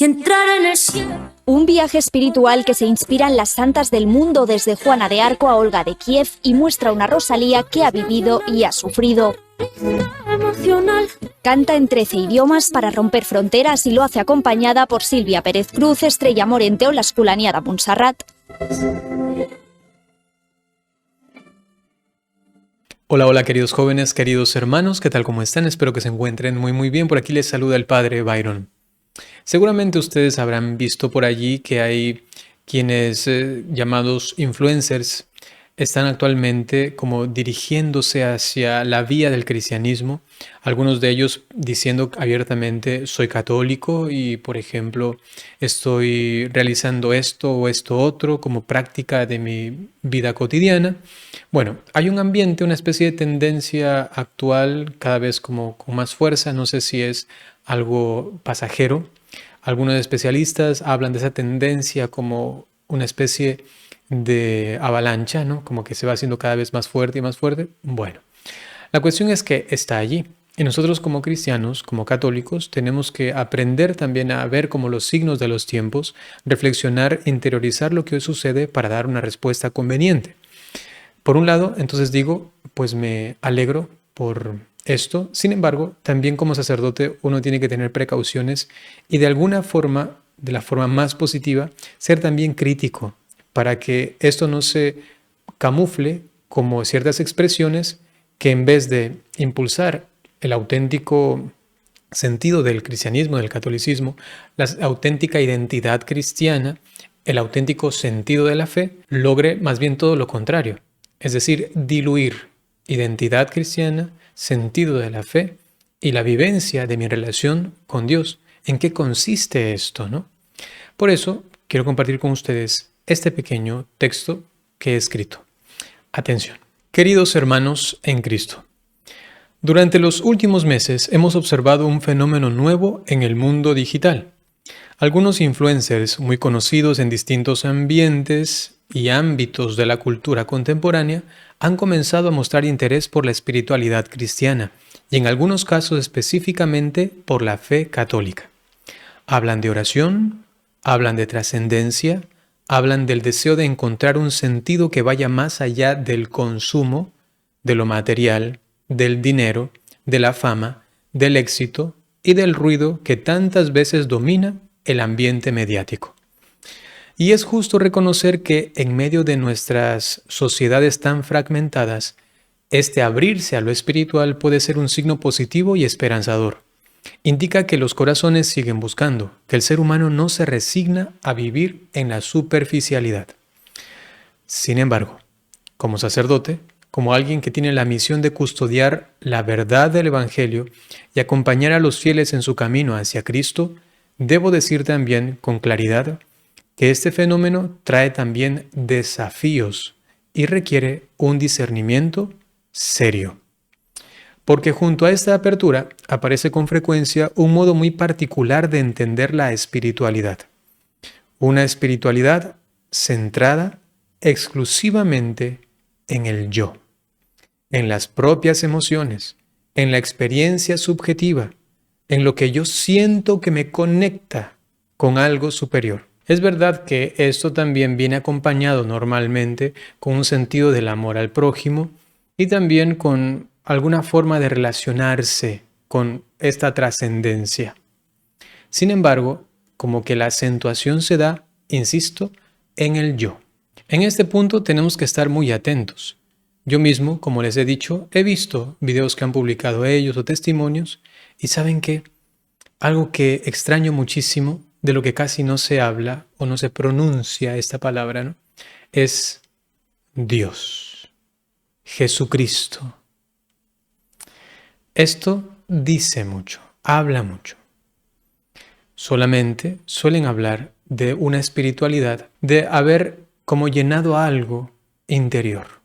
y entrar en el cielo. Un viaje espiritual que se inspira en las santas del mundo, desde Juana de Arco a Olga de Kiev, y muestra una Rosalía que ha vivido y ha sufrido. Emocional. Canta en 13 idiomas para romper fronteras y lo hace acompañada por Sílvia Pérez Cruz, Estrella Morente o la Escolania de Montserrat. Hola, hola queridos jóvenes, queridos hermanos, ¿qué tal? ¿Cómo están? Espero que se encuentren muy bien. Por aquí les saluda el Padre Byron. Seguramente ustedes habrán visto por allí que hay quienes llamados influencers están actualmente como dirigiéndose hacia la vía del cristianismo, algunos de ellos diciendo abiertamente soy católico y, por ejemplo, estoy realizando esto o esto otro como práctica de mi vida cotidiana. Bueno, hay un ambiente, una especie de tendencia actual cada vez como con más fuerza, no sé si es algo pasajero. Algunos especialistas hablan de esa tendencia como una especie de avalancha, ¿no? Como que se va haciendo cada vez más fuerte y más fuerte. Bueno, la cuestión es que está allí. Y nosotros como cristianos, como católicos, tenemos que aprender también a ver como los signos de los tiempos, reflexionar, interiorizar lo que hoy sucede para dar una respuesta conveniente. Por un lado, entonces digo, pues me alegro por esto. Sin embargo, también como sacerdote uno tiene que tener precauciones y de alguna forma, de la forma más positiva, ser también crítico para que esto no se camufle como ciertas expresiones que en vez de impulsar el auténtico sentido del cristianismo, del catolicismo, la auténtica identidad cristiana, el auténtico sentido de la fe, logre más bien todo lo contrario. Es decir, diluir identidad cristiana, sentido de la fe y la vivencia de mi relación con Dios. ¿En qué consiste esto, no? Por eso quiero compartir con ustedes este pequeño texto que he escrito. Atención. Queridos hermanos en Cristo, durante los últimos meses hemos observado un fenómeno nuevo en el mundo digital. Algunos influencers muy conocidos en distintos ambientes y ámbitos de la cultura contemporánea han comenzado a mostrar interés por la espiritualidad cristiana y en algunos casos específicamente por la fe católica. Hablan de oración, hablan de trascendencia, hablan del deseo de encontrar un sentido que vaya más allá del consumo, de lo material, del dinero, de la fama, del éxito y del ruido que tantas veces domina el ambiente mediático. Y es justo reconocer que en medio de nuestras sociedades tan fragmentadas, este abrirse a lo espiritual puede ser un signo positivo y esperanzador. Indica que los corazones siguen buscando, que el ser humano no se resigna a vivir en la superficialidad. Sin embargo, como sacerdote, como alguien que tiene la misión de custodiar la verdad del Evangelio y acompañar a los fieles en su camino hacia Cristo, debo decir también con claridad que este fenómeno trae también desafíos y requiere un discernimiento serio. Porque junto a esta apertura aparece con frecuencia un modo muy particular de entender la espiritualidad. Una espiritualidad centrada exclusivamente en el yo, en las propias emociones, en la experiencia subjetiva, en lo que yo siento que me conecta con algo superior. Es verdad que esto también viene acompañado normalmente con un sentido del amor al prójimo y también con alguna forma de relacionarse con esta trascendencia. Sin embargo, como que la acentuación se da, insisto, en el yo. En este punto tenemos que estar muy atentos. Yo mismo, como les he dicho, he visto videos que han publicado ellos o testimonios y ¿saben qué? Algo que extraño muchísimo, de lo que casi no se habla o no se pronuncia esta palabra, ¿no? Es Dios, Jesucristo. Esto dice mucho, habla mucho. Solamente suelen hablar de una espiritualidad, de haber como llenado algo interior.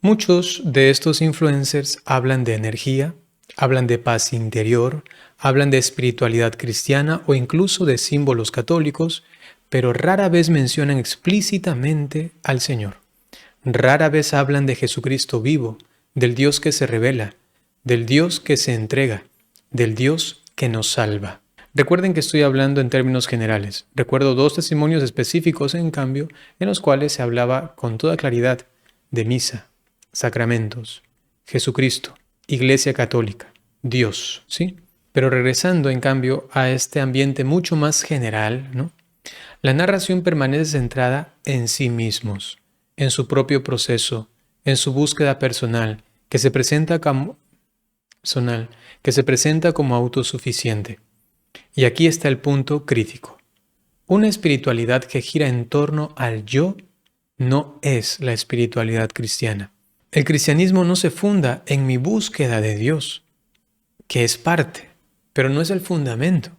Muchos de estos influencers hablan de energía, hablan de paz interior, hablan de espiritualidad cristiana o incluso de símbolos católicos, pero rara vez mencionan explícitamente al Señor. Rara vez hablan de Jesucristo vivo, del Dios que se revela, del Dios que se entrega, del Dios que nos salva. Recuerden que estoy hablando en términos generales. Recuerdo 2 testimonios específicos, en cambio, en los cuales se hablaba con toda claridad de misa, sacramentos, Jesucristo, Iglesia Católica, Dios, ¿sí? Pero regresando, en cambio, a este ambiente mucho más general, ¿no? La narración permanece centrada en sí mismos, en su propio proceso, en su búsqueda personal, que se presenta como autosuficiente. Y aquí está el punto crítico. Una espiritualidad que gira en torno al yo no es la espiritualidad cristiana. El cristianismo no se funda en mi búsqueda de Dios, que es parte, pero no es el fundamento,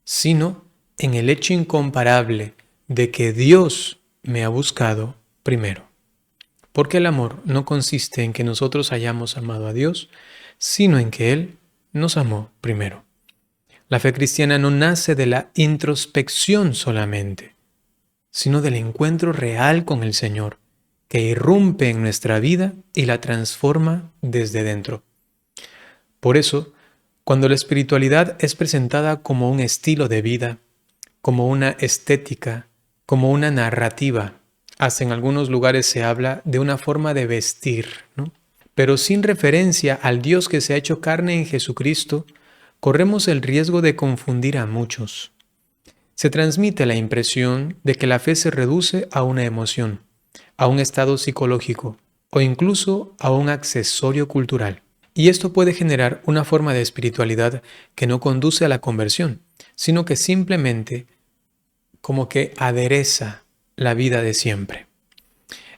sino en el hecho incomparable de que Dios me ha buscado primero. Porque el amor no consiste en que nosotros hayamos amado a Dios, sino en que Él nos amó primero. La fe cristiana no nace de la introspección solamente, sino del encuentro real con el Señor, que irrumpe en nuestra vida y la transforma desde dentro. Por eso, cuando la espiritualidad es presentada como un estilo de vida, como una estética, como una narrativa, hasta en algunos lugares se habla de una forma de vestir, ¿no? Pero sin referencia al Dios que se ha hecho carne en Jesucristo, corremos el riesgo de confundir a muchos. Se transmite la impresión de que la fe se reduce a una emoción, a un estado psicológico o incluso a un accesorio cultural. Y esto puede generar una forma de espiritualidad que no conduce a la conversión, sino que simplemente como que adereza la vida de siempre.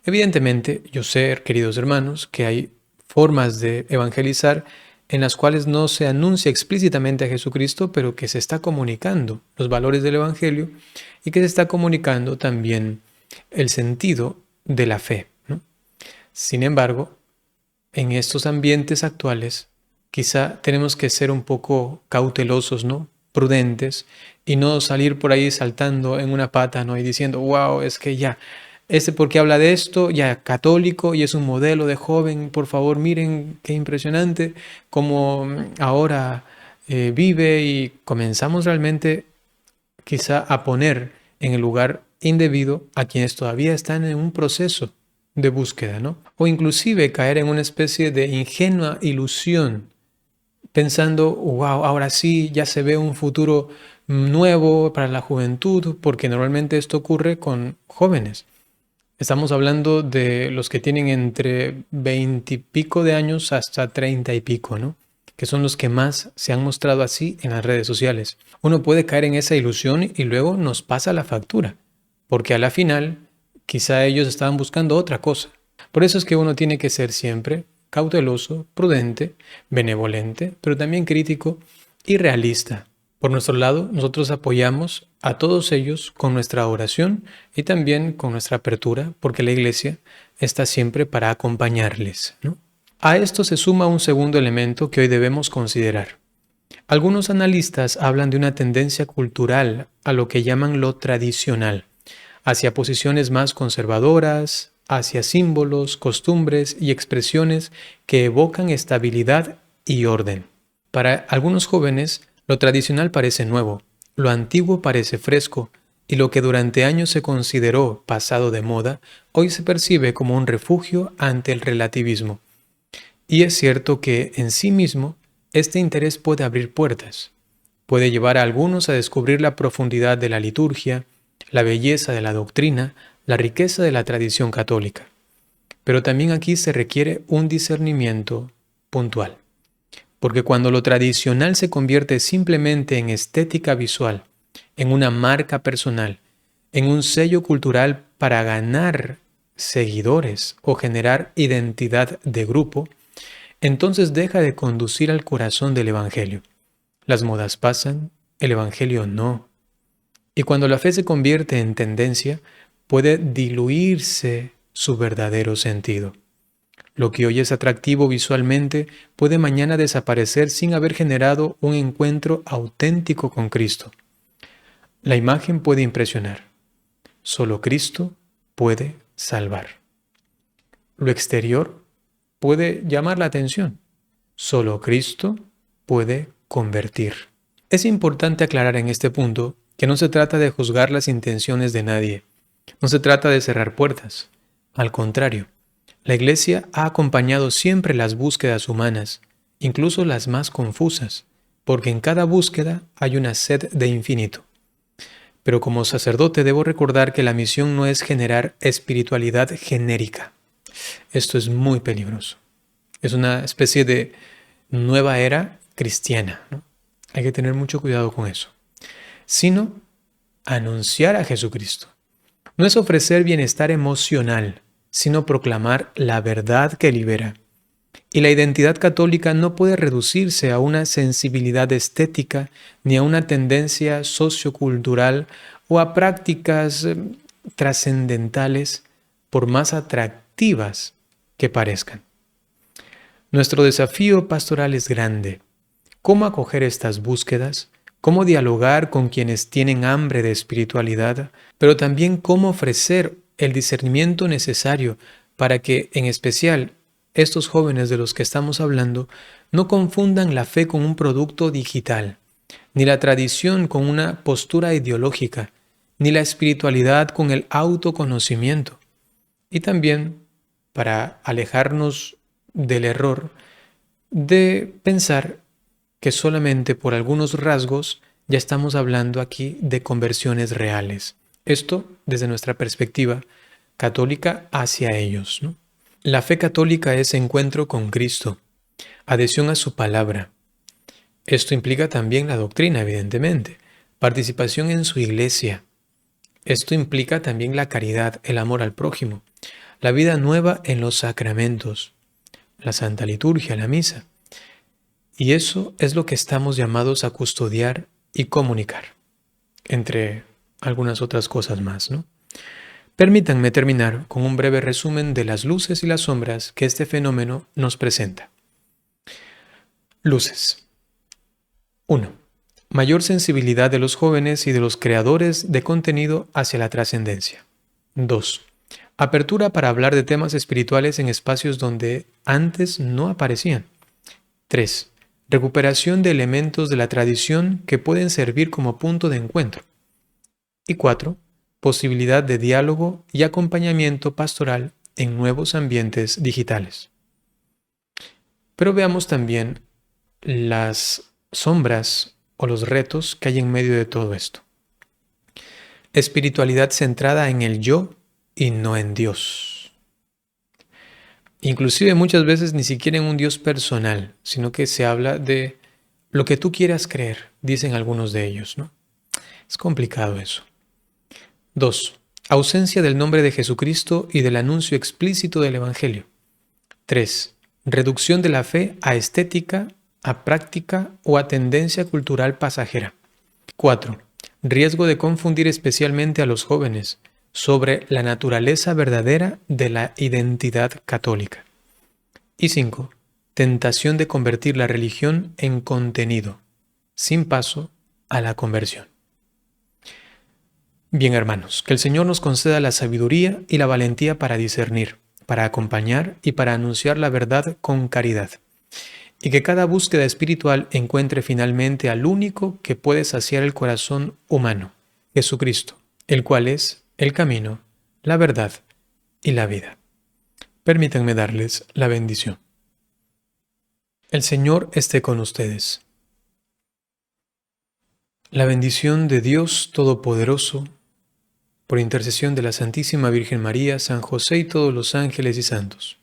Evidentemente, yo sé, queridos hermanos, que hay formas de evangelizar en las cuales no se anuncia explícitamente a Jesucristo, pero que se está comunicando los valores del Evangelio y que se está comunicando también el sentido de la fe, ¿no? Sin embargo, en estos ambientes actuales, quizá tenemos que ser un poco cautelosos, ¿no? Prudentes y no salir por ahí saltando en una pata, ¿no? Y diciendo, wow, es que ya, porque habla de esto, ya católico y es un modelo de joven, por favor, miren qué impresionante cómo ahora vive, y comenzamos realmente quizá a poner en el lugar indebido a quienes todavía están en un proceso de búsqueda, ¿no? O inclusive caer en una especie de ingenua ilusión, pensando, wow, ahora sí, ya se ve un futuro nuevo para la juventud, porque normalmente esto ocurre con jóvenes. Estamos hablando de los que tienen entre 20 y pico de años hasta 30 y pico, ¿no? Que son los que más se han mostrado así en las redes sociales. Uno puede caer en esa ilusión y luego nos pasa la factura, porque a la final quizá ellos estaban buscando otra cosa. Por eso es que uno tiene que ser siempre cauteloso, prudente, benevolente, pero también crítico y realista. Por nuestro lado, nosotros apoyamos a todos ellos con nuestra oración y también con nuestra apertura, porque la Iglesia está siempre para acompañarles, ¿no? A esto se suma un segundo elemento que hoy debemos considerar. Algunos analistas hablan de una tendencia cultural a lo que llaman lo tradicional, hacia posiciones más conservadoras, hacia símbolos, costumbres y expresiones que evocan estabilidad y orden. Para algunos jóvenes, lo tradicional parece nuevo, lo antiguo parece fresco, y lo que durante años se consideró pasado de moda, hoy se percibe como un refugio ante el relativismo. Y es cierto que, en sí mismo, este interés puede abrir puertas. Puede llevar a algunos a descubrir la profundidad de la liturgia, la belleza de la doctrina, la riqueza de la tradición católica. Pero también aquí se requiere un discernimiento puntual. Porque cuando lo tradicional se convierte simplemente en estética visual, en una marca personal, en un sello cultural para ganar seguidores o generar identidad de grupo, entonces deja de conducir al corazón del Evangelio. Las modas pasan, el Evangelio no. Y cuando la fe se convierte en tendencia, puede diluirse su verdadero sentido. Lo que hoy es atractivo visualmente puede mañana desaparecer sin haber generado un encuentro auténtico con Cristo. La imagen puede impresionar. Solo Cristo puede salvar. Lo exterior puede llamar la atención. Solo Cristo puede convertir. Es importante aclarar en este punto que no se trata de juzgar las intenciones de nadie, no se trata de cerrar puertas. Al contrario, la Iglesia ha acompañado siempre las búsquedas humanas, incluso las más confusas, porque en cada búsqueda hay una sed de infinito. Pero como sacerdote debo recordar que la misión no es generar espiritualidad genérica. Esto es muy peligroso. Es una especie de nueva era cristiana, ¿no? Hay que tener mucho cuidado con eso. Sino anunciar a Jesucristo. No es ofrecer bienestar emocional, sino proclamar la verdad que libera. Y la identidad católica no puede reducirse a una sensibilidad estética ni a una tendencia sociocultural o a prácticas trascendentales, por más atractivas que parezcan. Nuestro desafío pastoral es grande. ¿Cómo acoger estas búsquedas? ¿Cómo dialogar con quienes tienen hambre de espiritualidad? Pero también cómo ofrecer el discernimiento necesario para que, en especial, estos jóvenes de los que estamos hablando no confundan la fe con un producto digital, ni la tradición con una postura ideológica, ni la espiritualidad con el autoconocimiento. Y también para alejarnos del error de pensar que solamente por algunos rasgos ya estamos hablando aquí de conversiones reales. Esto desde nuestra perspectiva católica hacia ellos, ¿no? La fe católica es encuentro con Cristo, adhesión a su palabra. Esto implica también la doctrina, evidentemente, participación en su iglesia. Esto implica también la caridad, el amor al prójimo, la vida nueva en los sacramentos, la Santa Liturgia, la misa. Y eso es lo que estamos llamados a custodiar y comunicar, entre algunas otras cosas más, ¿no? Permítanme terminar con un breve resumen de las luces y las sombras que este fenómeno nos presenta. Luces. 1. Mayor sensibilidad de los jóvenes y de los creadores de contenido hacia la trascendencia. 2. Apertura para hablar de temas espirituales en espacios donde antes no aparecían. 3. Recuperación de elementos de la tradición que pueden servir como punto de encuentro. Y 4. Posibilidad de diálogo y acompañamiento pastoral en nuevos ambientes digitales. Pero veamos también las sombras o los retos que hay en medio de todo esto. Espiritualidad centrada en el yo y no en Dios. Inclusive muchas veces ni siquiera en un Dios personal, sino que se habla de lo que tú quieras creer, dicen algunos de ellos, ¿no? Es complicado eso. 2. Ausencia del nombre de Jesucristo y del anuncio explícito del Evangelio. 3. Reducción de la fe a estética, a práctica o a tendencia cultural pasajera. 4. Riesgo de confundir especialmente a los jóvenes sobre la naturaleza verdadera de la identidad católica. Y 5. Tentación de convertir la religión en contenido, sin paso a la conversión. Bien, hermanos, que el Señor nos conceda la sabiduría y la valentía para discernir, para acompañar y para anunciar la verdad con caridad. Y que cada búsqueda espiritual encuentre finalmente al único que puede saciar el corazón humano, Jesucristo, el cual es el camino, la verdad y la vida. Permítanme darles la bendición. El Señor esté con ustedes. La bendición de Dios Todopoderoso, por intercesión de la Santísima Virgen María, San José y todos los ángeles y santos.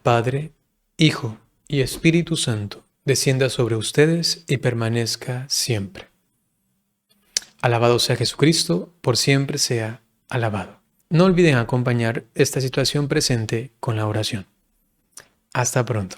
Padre, Hijo y Espíritu Santo, descienda sobre ustedes y permanezca siempre. Alabado sea Jesucristo, por siempre sea alabado. No olviden acompañar esta situación presente con la oración. Hasta pronto.